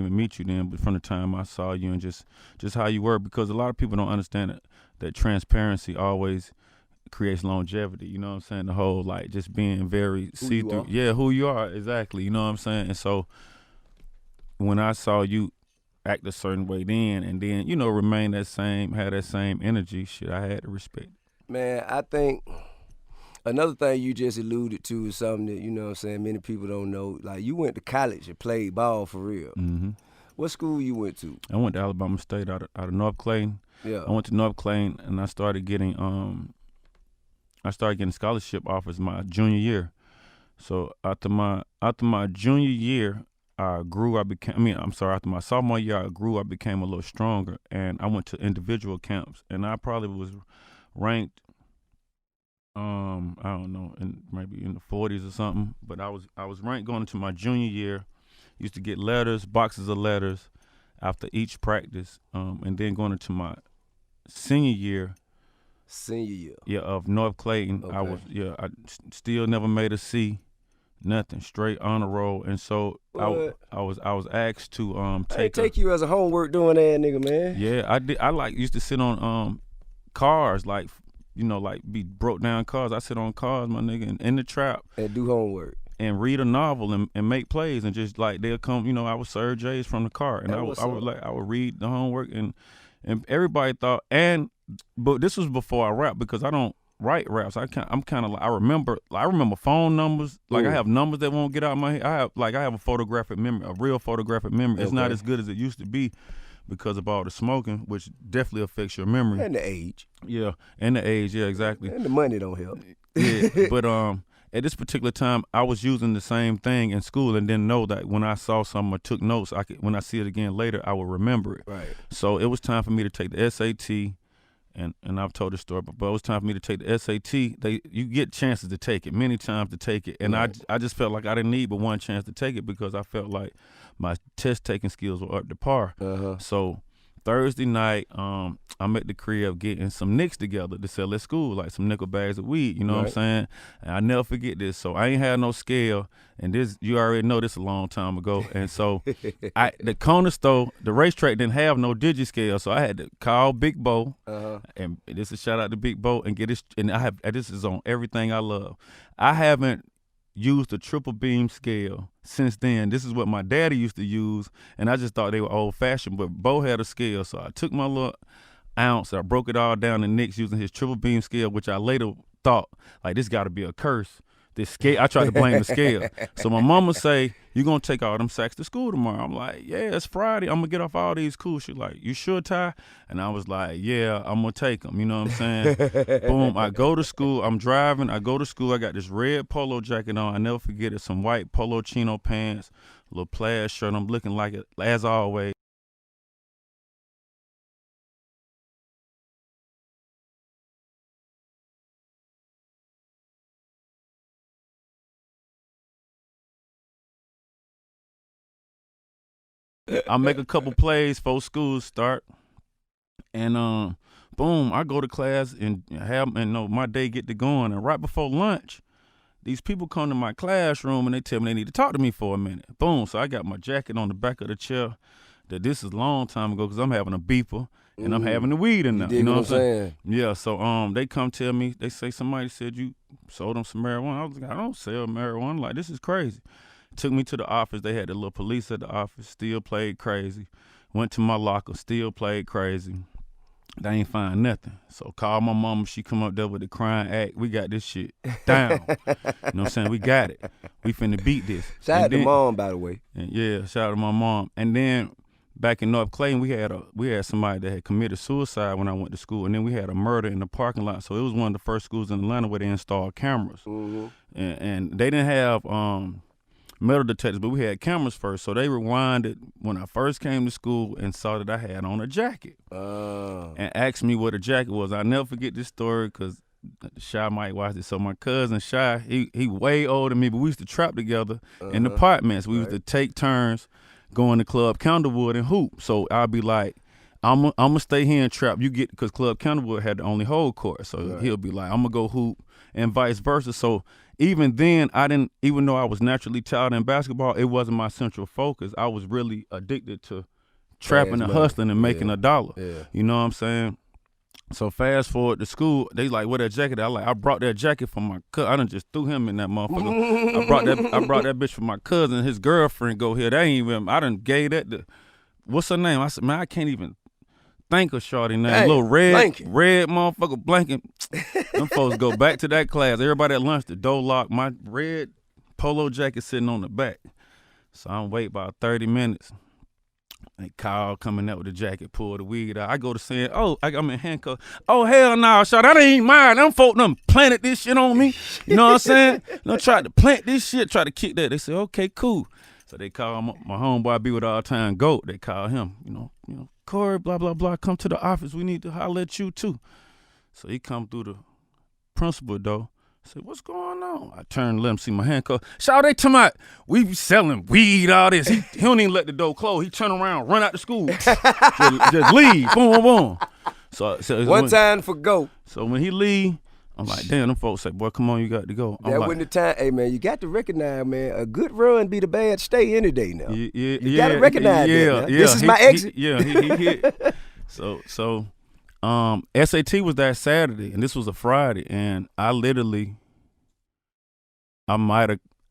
even meet you then, but from the time I saw you and just how you were, because a lot of people don't understand that transparency always creates longevity. You know what I'm saying? The whole like just being very Who see you through. are. Yeah, who you are exactly. You know what I'm saying? And so when I saw you act a certain way then, and then remain that same, have that same energy, shit, I had to respect. Man, I think another thing you just alluded to is something that, you know what I'm saying, many people don't know. Like, you went to college and played ball for real. Hmm. What school you went to? I went to Alabama State out of North Clayton. Yeah. I went to North Clayton and I started getting scholarship offers my junior year. So after my junior year, I grew. After my sophomore year, I grew. I became a little stronger, and I went to individual camps, and I probably was ranked. I don't know, maybe in the 40s or something. But I was ranked going into my junior year. Used to get letters, boxes of letters, after each practice, and then going into my senior year, Senior year. yeah, of North Clayton, Okay. I still never made a C, nothing, straight honor roll, and so What? I was asked to I ain't take a. take you as a homework doing that, nigga, man. Yeah, I did. I like used to sit on cars, like like be broke down cars. I sit on cars, my nigga, in the trap And do homework. and read a novel and make plays, and just like they'll come, I would serve J's from the car, and That I would what's I would up. like I would read the homework, and everybody thought, but this was before I rap, because I don't write raps. I'm kind of like, I remember phone numbers, like I Mm. have numbers that won't get out of my head. I have a photographic memory, a real photographic memory. It's not Okay. as good as it used to be because of all the smoking, which definitely affects your memory. And the age. Yeah, and the age. Yeah, exactly. And the money don't help. Yeah, but at this particular time, I was using the same thing in school, and didn't know that when I saw something or took notes, when I see it again later, I would remember it. Right. So it was time for me to take the SAT, and I've told this story, but it was time for me to take the SAT. You get chances to take it, many times to take it, and Right. I just felt like I didn't need but one chance to take it, because I felt like my test taking skills were up to par. Uh-huh. So Thursday night, I'm at the crib getting some nicks together to sell at school, like some nickel bags of weed. You know what I'm Right. saying? And I never forget this. So I ain't had no scale, and this, you already know, this a long time ago. And so the corner store, the racetrack didn't have no digi-scale, so I had to call Big Bo, Uh-huh. and this is a shout out to Big Bo, and get this. And this is on everything I love. I haven't used a triple beam scale since then. This is what my daddy used to use, and I just thought they were old fashioned, but Bo had a scale, so I took my little ounce, I broke it all down in nicks using his triple beam scale, which I later thought, like, this got to be a curse. This scale, I tried to blame the scale. So my mama say, "You gonna take all them sacks to school tomorrow?" I'm like, "Yeah, it's Friday. I'm gonna get off all these cool." She like, "You sure, Ty?" And I was like, "Yeah, I'm gonna take them." You know what I'm saying? Boom. I go to school. I'm driving. I go to school. I got this red polo jacket on. I never forget it. Some white polo chino pants, a little plaid shirt. I'm looking like it as always. I make a couple plays before school start, and boom, I go to class and know my day get to going, and right before lunch, these people come to my classroom and they tell me they need to talk to me for a minute. Boom, so I got my jacket on the back of the chair. That this is a long time ago, because I'm having a beeper and I'm having the weed in You there. dig You know what what I'm I'm saying? saying? Yeah, so they come tell me, they say somebody said you sold them some marijuana. I was like, I don't sell marijuana. Like, this is crazy. Took me to the office. They had the little police at the office. Still played crazy. Went to my locker. Still played crazy. They ain't find nothing. So called my mama. She come up there with the crime act. We got this shit down. You know what I'm saying? We got it. We finna beat this. Shout out And to then- mom, by the way. and yeah, shout out to my mom. And then back in North Clayton, we had somebody that had committed suicide when I went to school, and then we had a murder in the parking lot. So it was one of the first schools in Atlanta where they installed cameras, Mm-hmm. and they didn't have metal detectors, but we had cameras first. So they rewinded when I first came to school and saw that I had on a jacket, and asked me what a jacket was. I never forget this story, because Shy might watch this. So my cousin Shy, he way older than me, but we used to trap together in apartments. We used to take turns going to Club Candlewood and hoop. So I'd be like, I'm gonna stay here and trap. You get, because Club Candlewood had the only hold court. So he'll be like, I'm gonna go hoop, and vice versa. So even then, I didn't. Even though I was naturally talented in basketball, it wasn't my central focus. I was really addicted to trapping and hustling and making a dollar. Yeah. You know what I'm saying? So fast forward to school, they like, wear that jacket. I brought that jacket for my cousin. I done just threw him in that motherfucker. I brought that bitch for my cousin. His girlfriend go here. They ain't even. I done gave that to. What's her name? I said, man, I can't even think of shorty name. Hey, little red motherfucker blanket. Them folks go back to that class. Everybody at lunch, the door locked. My red polo jacket sitting on the back. So I'm wait about 30 minutes. They call coming out with the jacket, pull the weed out. I go to saying, oh, I'm in handcuffs. Oh, hell no, shot, that ain't mine. Them folk done planted this shit on me. You know what I'm saying? They tried to plant this shit, try to kick that. They say, okay, cool. So they call my homeboy I be with all the time, Goat. They call him, you know, Corey, blah, blah, blah, come to the office. We need to holler at you too. So he come through the principal door. I said, what's going on? I turn and let him see my handcuff. Shout, they tell me we be selling weed, all this. He don't even let the door close. He turn around, run out the school. just leave. Boom, boom, boom. So One time for go. So when he leave, I'm like, damn, them folks say, boy, come on, you got to go. I'm that like, wasn't the time. Hey, man, you got to recognize, man, a good run be the bad stay any day now. You got to recognize that now. This is my exit. He hit. So SAT was that Saturday, and this was a Friday, and I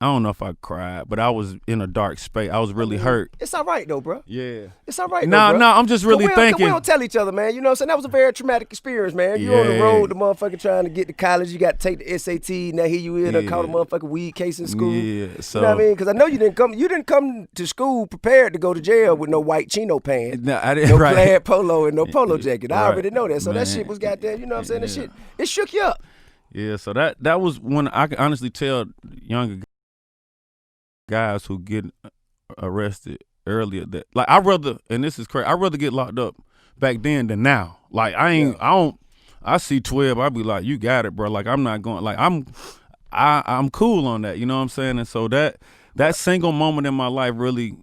don't know if I cried, but I was in a dark space. I was really hurt. It's all right, though, bro. Yeah. It's all right, No, I'm just really thinking. We don't tell each other, man. You know what I'm saying? That was a very traumatic experience, man. You on the road, the motherfucker trying to get to college. You got to take the SAT. Now here you in, caught a motherfucking weed case in school. Yeah, so. You know what I mean? Because I know you didn't come to school prepared to go to jail with no white chino pants, no plaid polo, and no polo jacket. I already know that. So man. That shit was goddamn, you know what I'm saying? That shit, it shook you up. Yeah, so that was when I can honestly tell younger guys who get arrested earlier that, like, and this is crazy, I'd rather get locked up back then than now. Like, I see 12, I be like, you got it, bro. Like, I'm not going, like, I'm cool on that, you know what I'm saying? And so that single moment in my life really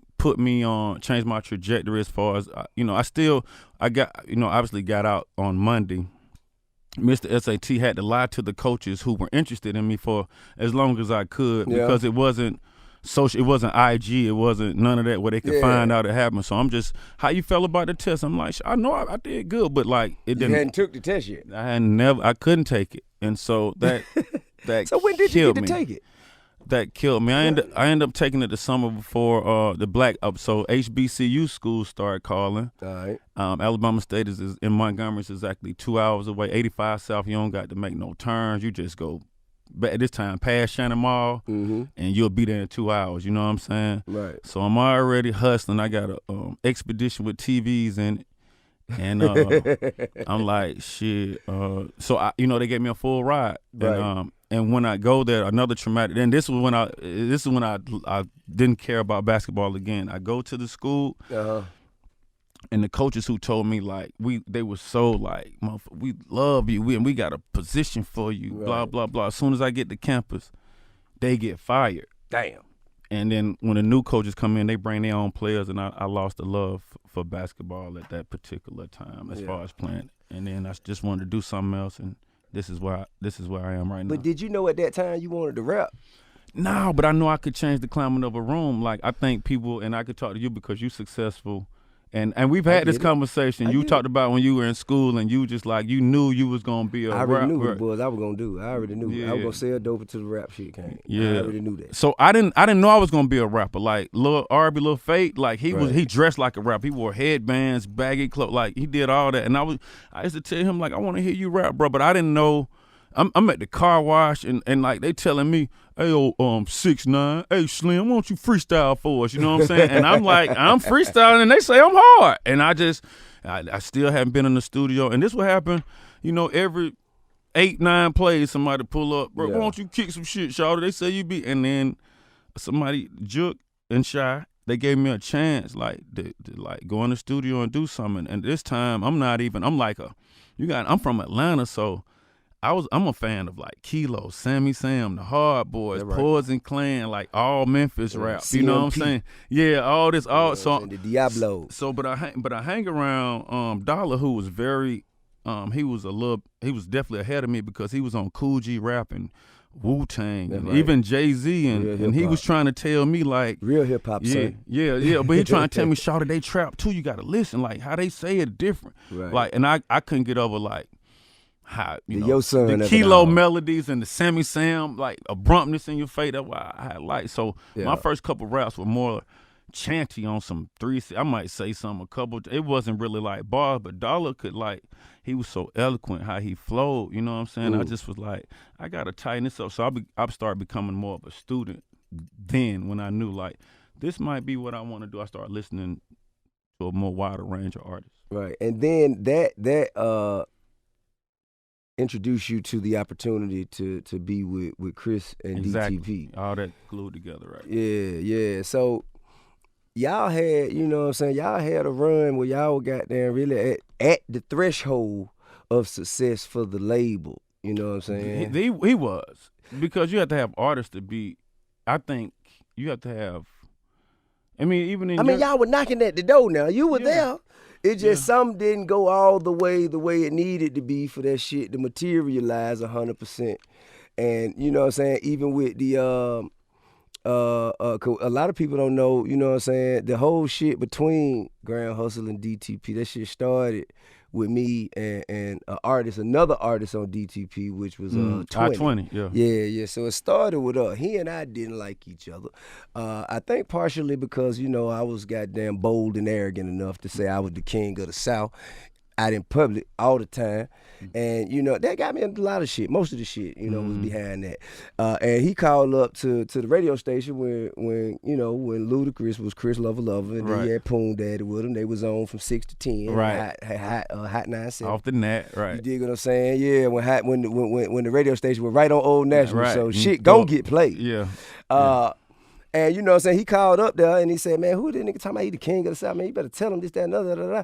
changed my trajectory as far as, I obviously got out on Monday. Mr. SAT had to lie to the coaches who were interested in me for as long as I could because it wasn't social, it wasn't IG, it wasn't none of that where they could find out it happened. So I'm just, how you felt about the test? I'm like, I know I did good, but like it didn't. You hadn't took the test yet. I couldn't take it, and so that So when did you get to take it? That killed me. I ended up taking it the summer before the black up. So HBCU schools started calling. All right. Alabama State is in Montgomery. It's exactly 2 hours away. 85 South. You don't got to make no turns. You just go. But at this time, past Shannon Mall, and you'll be there in 2 hours. You know what I'm saying? Right. So I'm already hustling. I got a expedition with TVs in it, and I'm like, shit. So they gave me a full ride. Right. And when I go there, another traumatic. And this is when I didn't care about basketball again. I go to the school. And the coaches who told me, like, they were so like, we love you, we got a position for you, blah, blah, blah. As soon as I get to campus, they get fired. Damn. And then when the new coaches come in, they bring their own players, and I lost the love for basketball at that particular time as far as playing. And then I just wanted to do something else, and this is where I am right now. But did you know at that time you wanted to rap? No, but I know I could change the climate of a room. Like, I think people, and I could talk to you because you're successful. And we've had this conversation. You talked about when you were in school and you just like, you knew you was going to be a rapper. I already knew what it was I was going to do. I already knew. I was going to sell dope until the rap shit came. Yeah. I already knew that. So I didn't know I was going to be a rapper. Like Lil R.B. Lil Fate, like he dressed like a rapper. He wore headbands, baggy clothes, like he did all that. And I used to tell him, like, I want to hear you rap, bro. But I didn't know. I'm at the car wash and like they telling me, hey, 6ix9ine, hey Slim, why don't you freestyle for us? You know what I'm saying? And I'm like, I'm freestyling, and they say I'm hard, and I still haven't been in the studio. And this will happen, every 8-9 plays, somebody pull up, bro. Why don't you kick some shit, shawty? They say you be, and then somebody Jook and Shy, they gave me a chance, like to like go in the studio and do something. And this time, I'm from Atlanta, so. I'm a fan of like Kilo, Sammy Sam, the Hard Boys, Poison Clan, like all Memphis rap. You know what I'm saying? Yeah, all this, so the Diablo. So, but I hang around Dollar, who was very, he was definitely ahead of me because he was on Cool G rapping Wu-Tang, That's and right. even Jay-Z, Real and he hip-hop. was trying to tell me like, Real hip hop, yeah, son. yeah, but he trying to tell me, shawty, they trap too. You gotta listen, like how they say it different, Right. like, and I couldn't get over like how The Yo Son the of it kilo all. melodies and the Sammy Sam like abruptness in your face. That's why I had like. So Yeah. my first couple raps were more chanty on some 3. I might say some a couple. It wasn't really like bars, but Dollar could like. He was so eloquent how he flowed. You know what I'm saying? I just was like, I gotta tighten this up. So I started becoming more of a student. Then when I knew like this might be what I want to do, I started listening to a more wider range of artists. Right, and then that introduced you to the opportunity to be with Chris and Exactly. DTP. All that glued together, right? Yeah. So y'all had, you know what I'm saying, y'all had a run where y'all got there really at the threshold of success for the label. You know what I'm saying? He was, because you have to have artists to be. I think you have to have. I mean, even in y'all were knocking at the door now. You were Yeah. there. It just something didn't go all the way it needed to be for that shit to materialize 100%. And you know what I'm saying, even with the a lot of people don't know, you know what I'm saying, the whole shit between Grand Hustle and DTP, that shit started with me and another artist on DTP, which was 20. I-20, yeah. Yeah. So it started with us. He and I didn't like each other. I think partially because, you know, I was goddamn bold and arrogant enough to say I was the king of the South out in public all the time. And, you know, that got me into a lot of shit. Most of the shit, you know, was behind that. And he called up to the radio station when Ludacris was Chris Lover Lover, and then he had Poon Daddy with him. They was on from 6 to 10. Right. Hot 9-7. Off the net, right. You dig what I'm saying? Yeah, when the radio station was right on Old National, Right. so shit gon' get played. Yeah. And you know what I'm saying, he called up there and he said, man, who this nigga talking about he the king of the South? Man, you better tell him this, that, and other, da, da, da.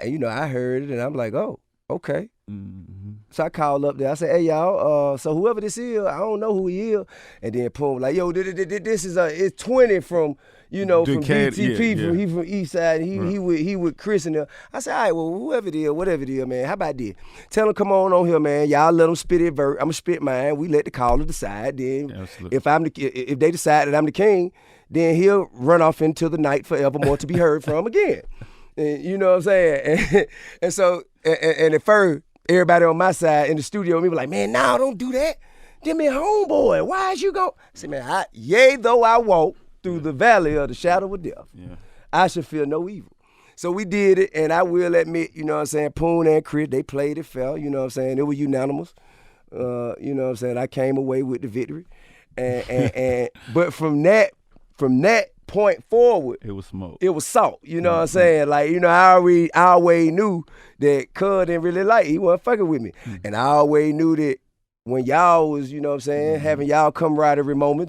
And I heard it and I'm like, oh, okay. Mm-hmm. So I called up there. I said, hey, y'all, so whoever this is, I don't know who he is. And then Poom like, yo, this is it's 20 from, you know, from DTP, he from East Side. He with Chris and them. I said, all right, well, whoever it is, whatever it is, man, how about this? Tell him come on here, man. Y'all let him spit it vert. I'm going to spit mine. We let the caller decide. Then if they decide that I'm the king, then he'll run off into the night forevermore to be heard from again. And, you know what I'm saying? And so, and at first, everybody on my side in the studio with me was like, man, no, don't do that. Give me a homeboy. Why is you going? I said, man, yea, though I walk through the valley of the shadow of death, I should fear no evil. So we did it, and I will admit, you know what I'm saying, Poon and Chris, they played it fair, you know what I'm saying, it was unanimous. You know what I'm saying, I came away with the victory. And but from that point forward, it was smoke. It was salt, you know what I'm saying? Like, you know, I always knew that Cud didn't really like it. He wasn't fucking with me. And I always knew that when y'all was, you know what I'm saying, having y'all camaraderie moments,